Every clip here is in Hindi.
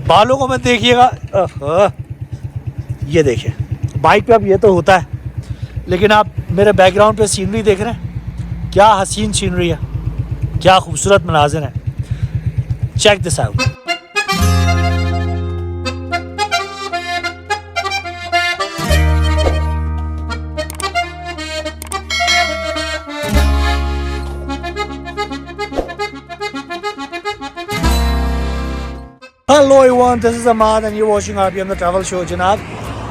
बालों को मत देखिएगा। ये देखिए बाइक पे अब ये तो होता है, लेकिन आप मेरे बैकग्राउंड पे सीनरी देख रहे हैं, क्या हसीन सीनरी है, क्या खूबसूरत मनाजिर है। Check this out. Hello everyone, this is Amad and you watching RPM the travel show. जनाब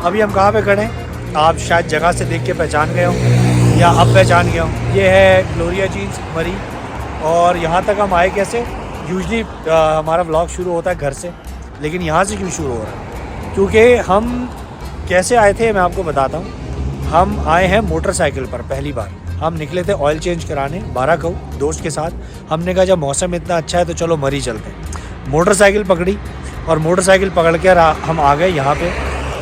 अभी हम कहाँ पे खड़े हैं, आप शायद जगह से देख के पहचान गए हो या अब पहचान गए हो। ये है ग्लोरिया जीन्स मरी। और यहाँ तक हम आए कैसे? यूजली हमारा व्लॉग शुरू होता है घर से, लेकिन यहाँ से क्यों शुरू हो रहा है? क्योंकि हम कैसे आए थे मैं आपको बताता हूँ। हम आए हैं मोटरसाइकिल पर पहली बार। हम निकले थे ऑयल चेंज कराने बाराकऊ दोस्त के साथ। हमने कहा जब मौसम इतना अच्छा है तो चलो मरी चलते हैं। मोटरसाइकिल पकड़ी और मोटरसाइकिल पकड़ के हम आ गए यहाँ पे।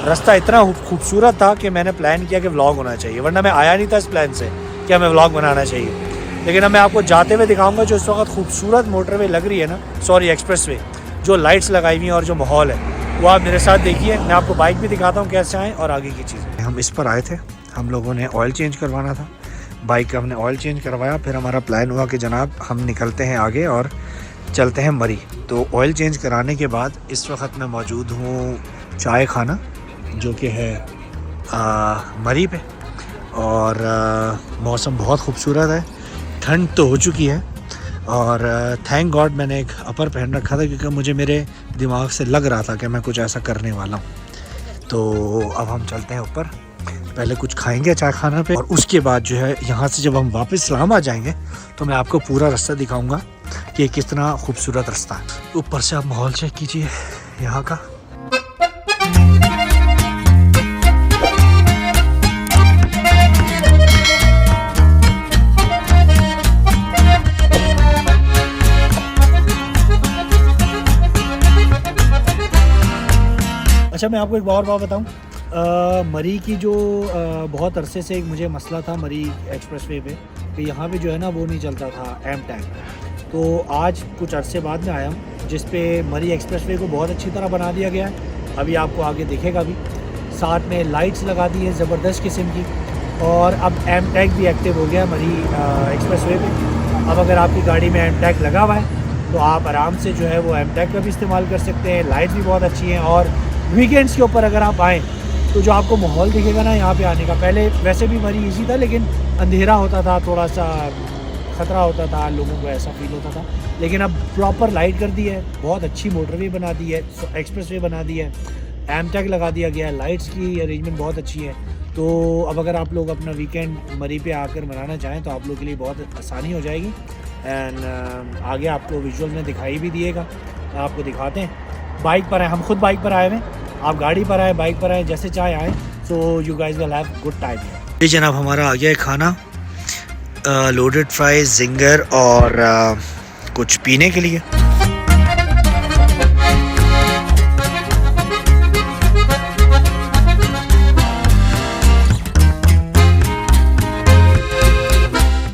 रास्ता इतना खूबसूरत था कि मैंने प्लान किया कि व्लॉग होना चाहिए, वरना मैं आया नहीं था इस प्लान से कि हमें व्लॉग बनाना चाहिए। लेकिन अब मैं आपको जाते हुए दिखाऊंगा जो इस वक्त खूबसूरत मोटरवे लग रही है ना, सॉरी एक्सप्रेसवे, जो लाइट्स लगाई हुई हैं और जो माहौल है वो आप मेरे साथ देखिए। मैं आपको बाइक भी दिखाता हूँ कैसे आएँ और आगे की चीज़ें। हम इस पर आए थे, हम लोगों ने ऑयल चेंज करवाना था बाइक का। हमने ऑयल चेंज करवाया, फिर हमारा प्लान हुआ कि जनाब हम निकलते हैं आगे और चलते हैं मरी। तो ऑयल चेंज कराने के बाद इस वक्त मैं मौजूद हूँ चाय खाना, जो कि है मरी पे। और मौसम बहुत खूबसूरत है, ठंड तो हो चुकी है। और थैंक गॉड मैंने एक अपर पहन रखा था, क्योंकि मुझे मेरे दिमाग से लग रहा था कि मैं कुछ ऐसा करने वाला हूँ। तो अब हम चलते हैं ऊपर, पहले कुछ खाएंगे चाय खाना पे, और उसके बाद जो है यहाँ से जब हम वापस इस्लाम आ जाएंगे तो मैं आपको पूरा रास्ता दिखाऊंगा कि कितना खूबसूरत रास्ता है। ऊपर से आप माहौल चेक कीजिए यहाँ का। अच्छा मैं आपको एक और बात बताऊँ, मरी की जो बहुत अरसे से एक मुझे मसला था मरी एक्सप्रेसवे पे कि यहाँ पे जो है ना वो नहीं चलता था एम टैग। तो आज कुछ अरसे बाद में आया हूँ जिस पे मरी एक्सप्रेसवे को बहुत अच्छी तरह बना दिया गया है। अभी आपको आगे दिखेगा भी, साथ में लाइट्स लगा दी है ज़बरदस्त किस्म की। और अब एम टैग भी एक्टिव हो गया मरी एक्सप्रेसवे पे। अब अगर आपकी गाड़ी में एम टैग लगा हुआ है तो आप आराम से जो है वो एम टैग का भी इस्तेमाल कर सकते हैं। लाइट्स भी बहुत अच्छी हैं। और वीकेंड्स के ऊपर अगर आप आएँ तो जो आपको माहौल दिखेगा ना यहाँ पे आने का, पहले वैसे भी मरी इजी था लेकिन अंधेरा होता था, थोड़ा सा ख़तरा होता था, लोगों को ऐसा फील होता था। लेकिन अब प्रॉपर लाइट कर दी है, बहुत अच्छी मोटरवे बना दी है, एक्सप्रेसवे बना दी है, एम टैग लगा दिया गया है, लाइट्स की अरेंजमेंट बहुत अच्छी है। तो अब अगर आप लोग अपना वीकेंड मरी पे आकर मनाना चाहें तो आप लोग के लिए बहुत आसानी हो जाएगी। एंड आगे आपको विजुअल में दिखाई भी दिएगा, आपको दिखाते हैं। बाइक पर आए, हम खुद बाइक पर आए हुए हैं, आप गाड़ी पर आए, बाइक पर आए, जैसे चाहे आए। So you guys will have good time. जी जनाब हमारा आ गया है खाना, लोडेड फ्राइज, जिंगर और कुछ पीने के लिए।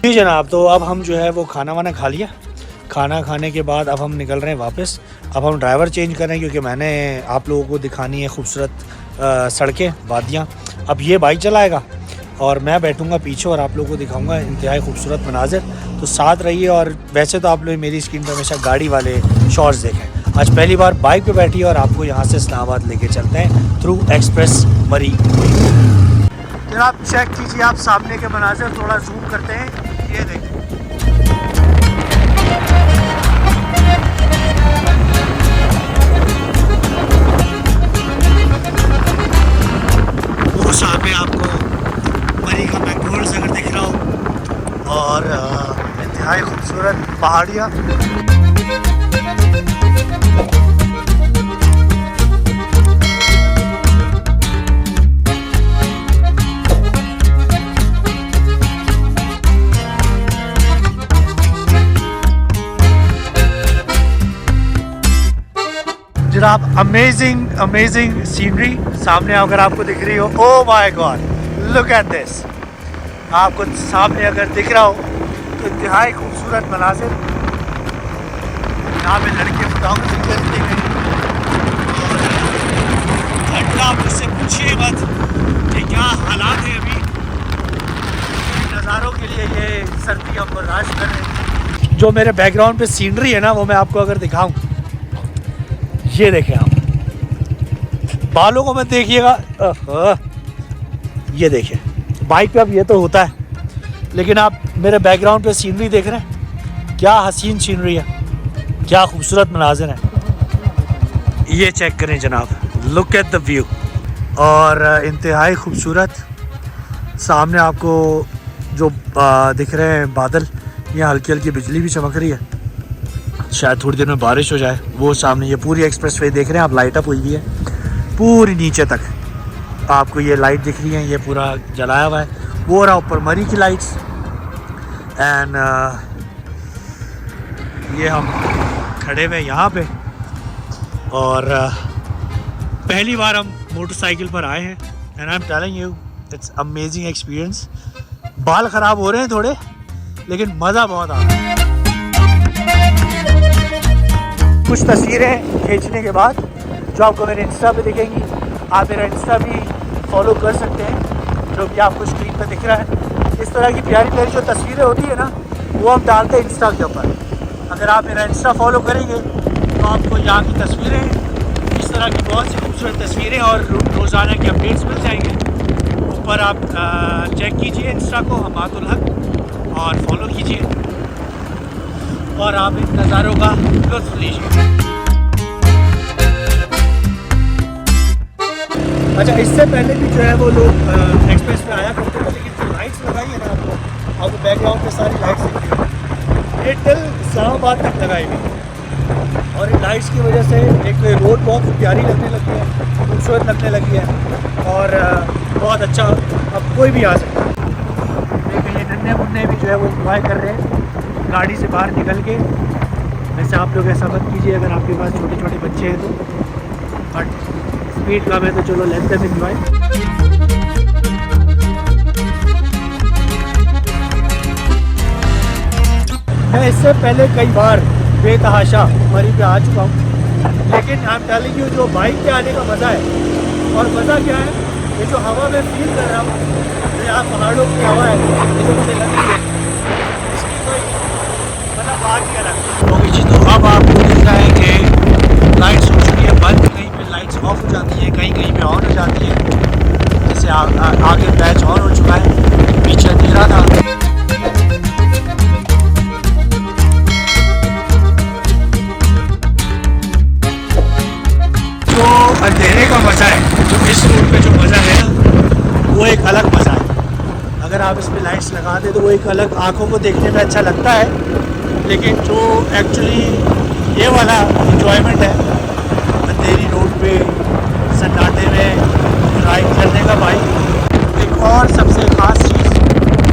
जी जनाब, तो अब हम जो है वो खाना वाना खा लिया। खाना खाने के बाद अब हम निकल रहे हैं वापस। अब हम ड्राइवर चेंज कर रहे हैं क्योंकि मैंने आप लोगों को दिखानी है खूबसूरत सड़कें, वादियाँ। अब ये बाइक चलाएगा और मैं बैठूंगा पीछे और आप लोगों को दिखाऊंगा इंतहाई खूबसूरत मनाजिर। तो साथ रहिए। और वैसे तो आप लोग मेरी स्क्रीन पर हमेशा गाड़ी वाले शॉट्स देखें, आज पहली बार बाइक पे बैठी और आपको यहाँ से इस्लामाबाद लेके चलते हैं थ्रू एक्सप्रेस मरी। जनाब चेक कीजिए आप सामने के मनाजिर, थोड़ा जूम करते हैं, ये देखिए। वो सामने आपको मरी का मैकडोनल्ड्स अगर दिख रहा हो और इंतहाई खूबसूरत पहाड़ियाँ। जनाब अमेजिंग सीनरी सामने अगर आपको दिख रही हो, oh my God, look at this. आपको सामने अगर दिख रहा हो तो इंतहाई खूबसूरत मनाजिर। यहाँ पे लड़के फोटोग्राफी करते हैं, जो मेरे बैकग्राउंड पे सीनरी है ना, वो मैं आपको अगर दिखाऊं, ये देखें आप, बालों को मत देखिएगा, ये देखें। बाइक पे अब ये तो होता है, लेकिन आप मेरे बैकग्राउंड पे सीनरी देख रहे हैं, क्या हसीन सीनरी है, क्या खूबसूरत मनाजिर है। ये चेक करें जनाब, लुक एट द व्यू, और इंतहाई खूबसूरत। सामने आपको जो दिख रहे हैं बादल, यहाँ हल्की हल्की बिजली भी चमक रही है, शायद थोड़ी देर में बारिश हो जाए। वो सामने ये पूरी एक्सप्रेसवे देख रहे हैं आप, लाइट अप हुई हुई है पूरी नीचे तक, आपको ये लाइट दिख रही है, ये पूरा जलाया हुआ है। वो रहा ऊपर मरी की लाइट्स, एंड ये हम खड़े हुए यहाँ पे, और पहली बार हम मोटरसाइकिल पर आए हैं, and I am telling you it's amazing experience. बाल ख़राब हो रहे हैं थोड़े, लेकिन मज़ा बहुत आ रहा है। कुछ तस्वीरें खींचने के बाद जो आपको मेरे इंस्टा पे दिखेंगी, आप मेरा इंस्टा भी फॉलो कर सकते हैं, जो भी आपको स्क्रीन पे दिख रहा है। इस तरह की प्यारी प्यारी जो तस्वीरें होती है ना, वो हम डालते हैं इंस्टा के ऊपर। अगर आप मेरा इंस्टा फॉलो करेंगे तो आपको यहाँ की तस्वीरें, इस तरह की बहुत सी खूबसूरत तस्वीरें और रोज़ाना के अपडेट्स मिल जाएंगे। ऊपर आप चेक कीजिए इंस्टा को, हमातुल हक, और फॉलो कीजिए, और आप इन नज़ारों का लुत्फ़ लीजिए। अच्छा, इससे पहले भी जो है वो लोग एक्सप्रेस में आया करते थे, लेकिन जो लाइट्स लगाई है ना आपको बैकग्राउंड पे सारी लाइट्स दिख रही है, ये टिल इस्लामाबाद तक लगाई हुई, और इन लाइट्स की वजह से एक रोड बहुत प्यारी लगने लगी है, खूबसूरत लगने लगी है, और बहुत अच्छा अब कोई भी आ सकता है। लेकिन ये नन्हे मुन्ने भी जो है वो इंजॉय कर रहे हैं गाड़ी से बाहर निकल के। वैसे आप लोग ऐसा मत कीजिए अगर आपके पास छोटे छोटे बच्चे हैं तो, बट स्पीड कम है तो चलो लेट देम एंजॉय। मैं इससे पहले कई बार बेतहाशा मरी पे आ चुका हूँ, लेकिन आई एम टेलिंग यू जो बाइक पे आने का मज़ा है, और मज़ा क्या है, ये जो हवा में फील कर रहा हूँ, जो यहाँ पहाड़ों की हवा है, ये जो मुझे लग रही है, इसकी कोई मतलब बात ही अलग है। ओके जी, तो अब आपको दिख रहा है कि लाइट्स हो चुकी है बंद, कहीं पे लाइट्स ऑफ हो जाती है, कहीं कहीं पे ऑन हो जाती है। जैसे आगे बैच ऑन हो चुका है, पीछे अंधेरा था। जो अंधेरे का मज़ा है, जो इस रोड पे जो मज़ा है ना, वो एक अलग मज़ा है। अगर आप इस पर लाइट्स लगा दें तो वो एक अलग, आँखों को देखने में अच्छा लगता है, लेकिन जो एक्चुअली ये वाला इंजॉयमेंट है अंधेरी रोड पे सन्नाटे में ड्राइव करने का बाइक, एक और सबसे ख़ास चीज़,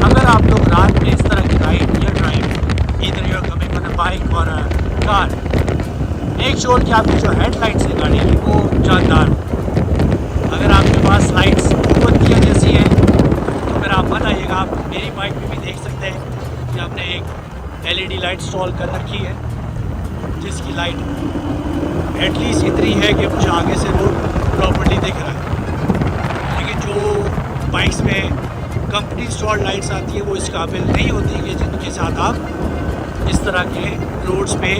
अगर आप लोग रात में इस तरह की राइड या ड्राइव, इधर you are coming on a bike और कार, मेक श्योर कि आपकी जो हेडलाइट्स है गाड़ी की वो जानदार हो। अगर आपके पास लाइट्स मोमबत्तियाँ जैसी हैं तो फिर आप मत आइएगा। आप मेरी बाइक में भी देख सकते हैं कि हमने एक LED लाइट इंस्टॉल कर रखी है, जिसकी लाइट एटलीस्ट इतनी है कि मुझे आगे से रोड प्रॉपर्ली दिख रहा है। लेकिन जो बाइक्स में कंपनी इंस्टॉल्ड लाइट्स आती है वो इस काबिल नहीं होती कि जिनके साथ आप इस तरह के रोड्स पे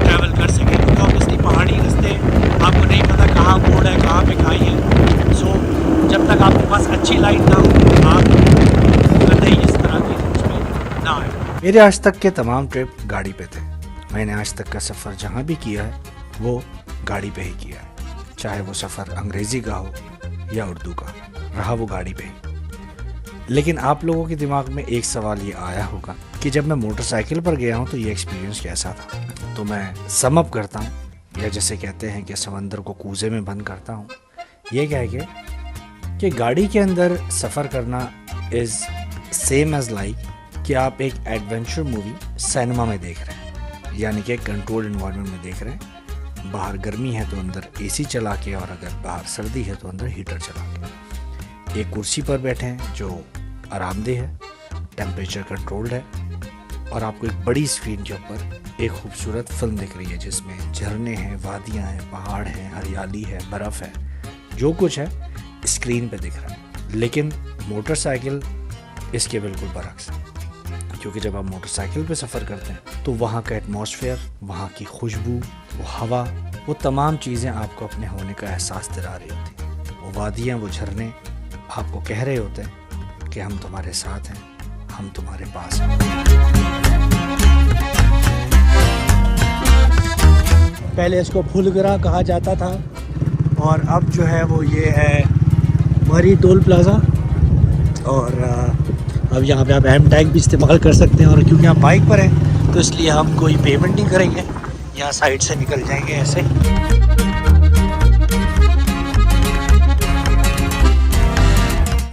ट्रैवल कर सकें, क्योंकि ऑब्वियसली पहाड़ी रास्ते, आपको नहीं पता कहाँ मोड़ है, कहाँ पे खाई है। सो जब तक आपके पास अच्छी लाइट ना हो, आप कतई इस तरह के रोड्स पे ना आए। मेरे आज तक के तमाम ट्रिप गाड़ी पे थे। मैंने आज तक का सफ़र जहाँ भी किया है वो गाड़ी पे ही किया है, चाहे वो सफ़र अंग्रेज़ी का हो या उर्दू का, रहा वो गाड़ी पे ही। लेकिन आप लोगों के दिमाग में एक सवाल ये आया होगा कि जब मैं मोटरसाइकिल पर गया हूँ तो ये एक्सपीरियंस कैसा था। तो मैं सम अप करता हूँ, या जैसे कहते हैं कि समंदर को कूजे में बंद करता हूँ। ये कह के कि गाड़ी के अंदर सफ़र करना इज़ सेम एज़ लाइक कि आप एक एडवेंचर मूवी सिनेमा में देख रहे हैं, यानी कि कंट्रोल्ड इन्वायरमेंट में देख रहे हैं। बाहर गर्मी है तो अंदर AC चला के, और अगर बाहर सर्दी है तो अंदर हीटर चला के। एक कुर्सी पर बैठे हैं जो आरामदेह है, टेम्परेचर कंट्रोल्ड है, और आपको एक बड़ी स्क्रीन के ऊपर एक खूबसूरत फिल्म दिख रही है जिसमें झरने हैं, वादियाँ हैं, पहाड़ हैं, हरियाली है, बर्फ़ है, जो कुछ है स्क्रीन पे दिख रहा है। लेकिन मोटरसाइकिल इसके बिल्कुल बरक्स है। क्योंकि जब आप मोटरसाइकिल पे सफ़र करते हैं तो वहाँ का एटमॉस्फेयर, वहाँ की खुशबू, वो हवा, वो तमाम चीज़ें आपको अपने होने का एहसास दिला रही होती हैं। वो वादियाँ, वो झरने आपको कह रहे होते हैं कि हम तुम्हारे साथ हैं, हम तुम्हारे पास हैं। पहले इसको फुलगरा कहा जाता था और अब जो है वो ये है मरी टोल प्लाज़ा। और अब यहाँ पे आप एम टैग भी इस्तेमाल कर सकते हैं, और क्योंकि आप बाइक पर हैं तो इसलिए हम कोई पेमेंट नहीं करेंगे, यहाँ साइड से निकल जाएंगे ऐसे।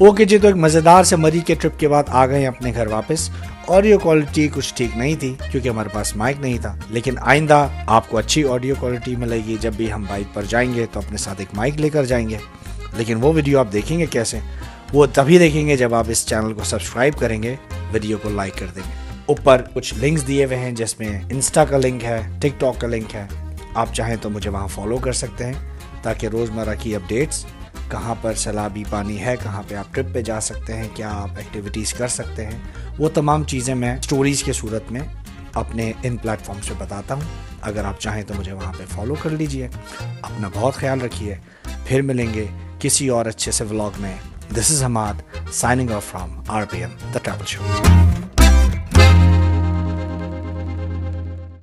ओके जी, तो एक मज़ेदार से मरी के ट्रिप के बाद आ गए अपने घर वापस। ऑडियो क्वालिटी कुछ ठीक नहीं थी क्योंकि हमारे पास माइक नहीं था, लेकिन आइंदा आपको अच्छी ऑडियो क्वालिटी मिलेगी। जब भी हम बाइक पर जाएंगे तो अपने साथ एक माइक लेकर जाएंगे, लेकिन वो वीडियो आप देखेंगे कैसे? वो तभी देखेंगे जब आप इस चैनल को सब्सक्राइब करेंगे, वीडियो को लाइक कर देंगे। ऊपर कुछ लिंक्स दिए हुए हैं जिसमें इंस्टा का लिंक है, टिकटॉक का लिंक है। आप चाहें तो मुझे वहाँ फॉलो कर सकते हैं ताकि रोज़मर्रा की अपडेट्स, कहाँ पर सैलाबी पानी है, कहाँ पे आप ट्रिप पे जा सकते हैं, क्या आप एक्टिविटीज़ कर सकते हैं, वो तमाम चीज़ें मैं स्टोरीज़ के सूरत में अपने इन प्लेटफॉर्म्स पे बताता हूँ। अगर आप चाहें तो मुझे वहाँ पे फॉलो कर लीजिए। अपना बहुत ख्याल रखिए, फिर मिलेंगे किसी और अच्छे से व्लॉग में। This is Hamad signing off from RPM the travel show.